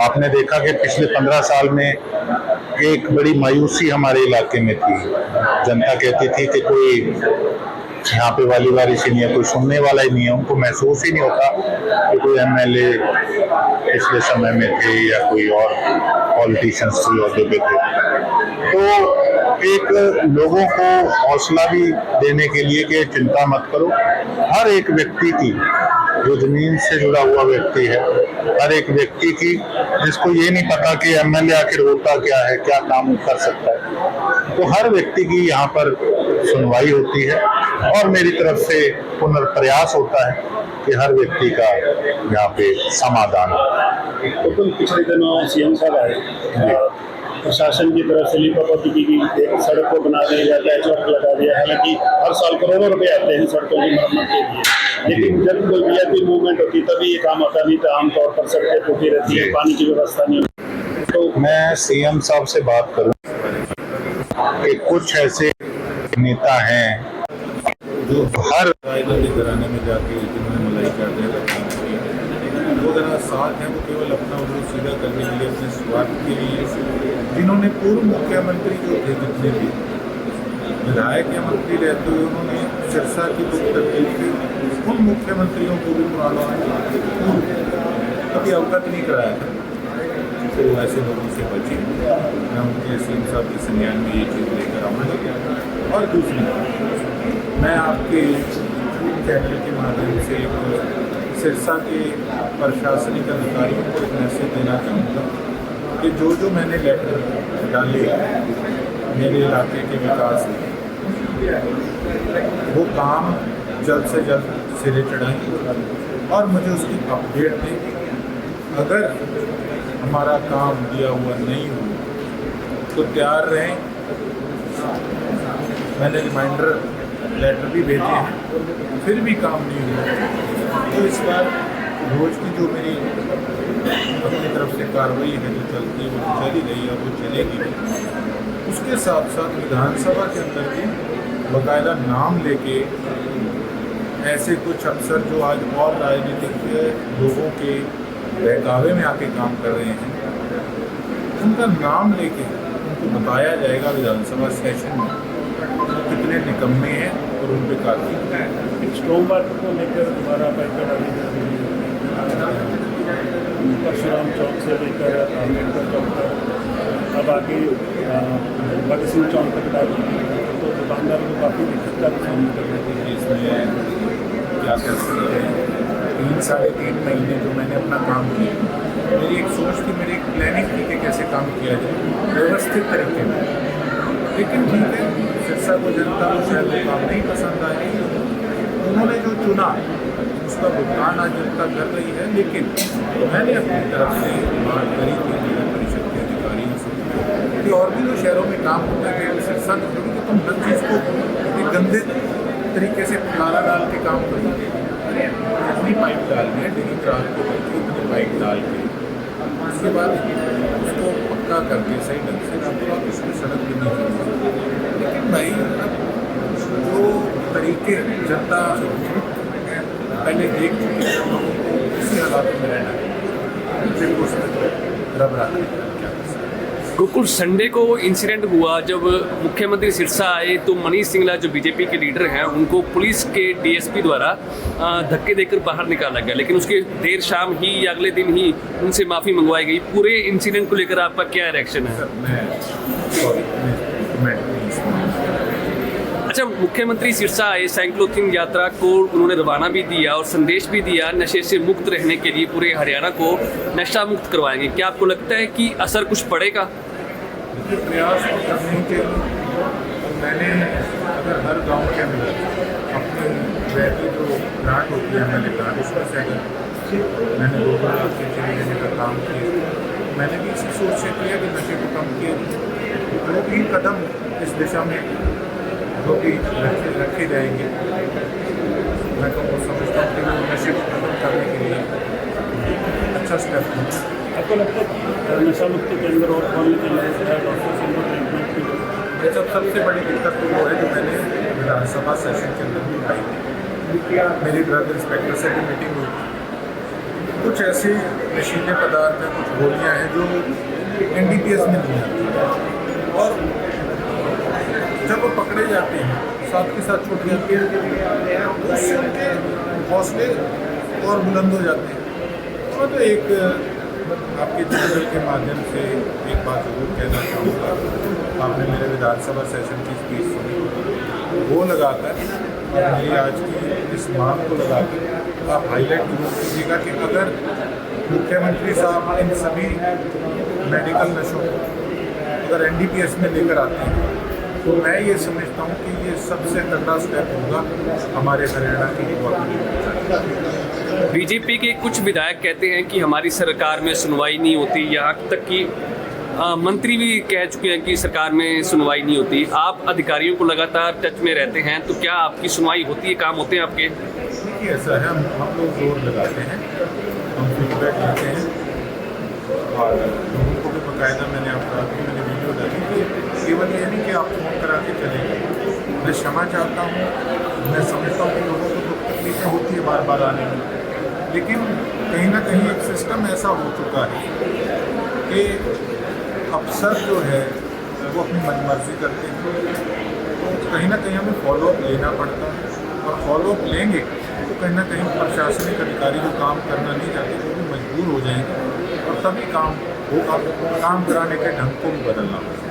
आपने देखा कि पिछले 15 साल में एक बड़ी मायूसी हमारे इलाके में थी। जनता कहती थी कि कोई यहाँ पे वाली वारिस ही नहीं है, कोई सुनने वाला ही नहीं है। उनको महसूस ही नहीं होता कि कोई एमएलए पिछले समय में थे या कोई और पॉलिटिशियंस कोई औहदे पे थे। तो एक लोगों को हौसला भी देने के लिए कि चिंता मत करो, हर एक व्यक्ति की, जो जमीन से जुड़ा हुआ व्यक्ति है, हर एक व्यक्ति की जिसको ये नहीं पता कि एमएलए आखिर होता क्या है, क्या काम कर सकता है, तो हर व्यक्ति की यहाँ पर सुनवाई होती है और मेरी तरफ से पुनर्प्रयास होता है कि हर व्यक्ति का यहाँ पे समाधान हो। तो पिछले दिनों सीएम साहब आए, प्रशासन की तरफ से लीपापोती की गई, सड़क को बना दिया जाता है, चौक लगा दिया। हालांकि हर साल करोड़ों रुपए आते हैं सड़कों की मरम्मत के लिए, लेकिन जब कोई वीआईपी मूवमेंट होती तभी ये काम होता नहीं था। आमतौर पर सड़कें टूटी रहती है, पानी की व्यवस्था नहीं होती। तो मैं सीएम साहब से बात करूं कि कुछ ऐसे नेता हैं जो हर घराने में जाके जिन्होंने मलाई करने का काम किया, वो जरा साथ हैं, वो केवल अपना विरोध सीधा करने के लिए, अपने स्वार्थ के लिए, जिन्होंने पूर्व मुख्यमंत्री जो थे, जितने भी विधायक या मंत्री रहते हुए उन्होंने सिरसा की जो तब्दील की, उन मुख्यमंत्रियों को भी पुराना कभी अवगत नहीं कराया था। तो ऐसे लोगों से बचे। मैं उनके सीएम साहब के संज्ञान में ये चीज़ लेकर आऊँगा। और दूसरी, मैं आपके चैनल के माध्यम से सिरसा के प्रशासनिक अधिकारियों को एक मैसेज देना चाहूँगा कि जो मैंने लेटर डाले मेरे इलाके के विकास में, वो काम जल्द से जल्द सिरे चढ़ाएं और मुझे उसकी अपडेट दें। अगर हमारा काम दिया हुआ नहीं हो तो तैयार रहें। मैंने रिमाइंडर लेटर भी भेजे हैं, फिर भी काम नहीं हुआ तो इस बार रोज़ की जो मेरी अपनी तरफ से कार्रवाई है जो चलती है वो तो चली गई और वो चलेगी भी। उसके साथ साथ विधानसभा के अंदर भी बाकायदा नाम लेके ऐसे कुछ अफसर जो आज और राजनीतिक लोगों के बहकावे में आके काम कर रहे हैं, उनका नाम लेके उनको बताया जाएगा विधानसभा सेशन में कितने निकम्मे हैं और उन पर कार्रवाई। स्ट्रॉन्ग वाटर को लेकर दोबारा परशुराम चौक से लेकर अम्बेडकर चौक तक, अब आगे भगत सिंह चौक तक डाली, तो दुकानदारों को काफ़ी दिक्कत का सामना करने के लिए इसमें क्या कर सकते हैं। 3-3.5 महीने जो मैंने अपना काम किया, मेरी एक सोच थी, मेरी एक प्लानिंग थी कि कैसे काम किया जाए व्यवस्थित तरीके में। लेकिन ठीक है, सिरसा को जनता को शायद वो काम नहीं पसंद आए, उन्होंने जो चुना उसका भुगतान आज जनता कर रही है। लेकिन मैंने अपनी तरफ से बात करी थी जिला परिषद के अधिकारियों से कि और भी जो शहरों में काम होता है सिरसा में थोड़ी कि तुम हर चीज़ को एक गंदे तरीके से फुलारा डाल के काम करोगे। इतनी पाइप डालनी है, डेली क्राल को करके इतनी पाइप डाल के उसके बाद उसको पक्का करके सही ढंग से रातों रात उसकी सड़क भी नहीं करनी। लेकिन भाई जो तरीके जनता पहले देख चुके हैं, लोगों को इसी हालात में रहना फिर उस रब रहा। बिल्कुल, संडे को इंसिडेंट हुआ जब मुख्यमंत्री सिरसा आए तो मनीष सिंगला जो बीजेपी के लीडर हैं उनको पुलिस के डीएसपी द्वारा धक्के देकर बाहर निकाला गया, लेकिन उसके देर शाम ही या अगले दिन ही उनसे माफ़ी मंगवाई गई। पूरे इंसिडेंट को लेकर आपका क्या रिएक्शन है? अच्छा, मुख्यमंत्री सिरसा आए, साइक्लोथॉन यात्रा को उन्होंने रवाना भी दिया और संदेश भी दिया नशे से मुक्त रहने के लिए पूरे हरियाणा को नशा मुक्त करवाएंगे। क्या आपको लगता है कि असर कुछ पड़ेगा? प्रयास करने के मैंने अगर हर गांव के अंदर अपनी वैसे जो ग्रांट होती है मैंने ग्रांट उसमें से अगर मैंने 2 लाख से चले जाने का काम किया, मैंने भी इसी सोच से किया कि नशे को कम किया। जो भी कदम इस दिशा में जो भी रखे जाएंगे, मैं तो समझता हूँ कि वो नशे को खत्म करने के लिए अच्छा स्टेप है। आपको लगता है कि नशा मुक्त केंद्र और खोलने के लिए डॉक्टर से ट्रीटमेंट की सबसे बड़ी दिक्कत तो वो है जो मैंने विधानसभा सेशन के अंदर भी उठाई थी। मेरी ड्रग इंस्पेक्टर से भी मीटिंग हुई, कुछ ऐसे नशीले पदार्थ हैं, कुछ गोलियां हैं जो NDPS में नहीं आती, और जब वो पकड़े जाते हैं साथ के साथ छूट जाते हैं तो उससे उनके हौसले और बुलंद हो जाते हैं। और तो एक आपके चैनल के माध्यम से एक बात जरूर कहना चाहूँगा, आपने मेरे विधानसभा सेशन की स्पीच सुनी, वो लगाकर और मेरी आज की इस मांग को लगाकर आप हाईलाइट जरूर कीजिएगा कि अगर मुख्यमंत्री साहब इन सभी मेडिकल नशों को अगर NDPS में लेकर आते हैं तो मैं ये समझता हूँ कि ये सबसे तगड़ा स्टेप होगा हमारे हरियाणा की युवा पीढ़ी। बीजेपी के कुछ विधायक कहते हैं कि हमारी सरकार में सुनवाई नहीं होती, यहाँ तक कि मंत्री भी कह चुके हैं कि सरकार में सुनवाई नहीं होती। आप अधिकारियों को लगातार टच में रहते हैं, तो क्या आपकी सुनवाई होती है, काम होते हैं आपके? देखिए ऐसा है, हम लोग जोर लगाते हैं, हम फीडबैक लेते हैं और लोगों को भी बाकायदा मैंने आपको मैंने वीडियो डाली कि केवल ये नहीं कि आप फ़ोन करा के चले गए। मैं क्षमा चाहता हूँ, मैं समझता हूँ कि लोगों को दुख तकलीफें होती है बार बार आने में, लेकिन कहीं ना कहीं एक सिस्टम ऐसा हो चुका है कि अफसर जो है वो अपनी मनमर्जी करते हैं, तो कहीं ना कहीं हमें फॉलोअप लेना पड़ता है, और फॉलोअप लेंगे तो कहीं ना कहीं प्रशासनिक अधिकारी जो काम करना नहीं चाहते वो भी मजबूर हो जाएंगे, और तभी काम होगा। काम कराने के ढंग को भी बदलना होगा।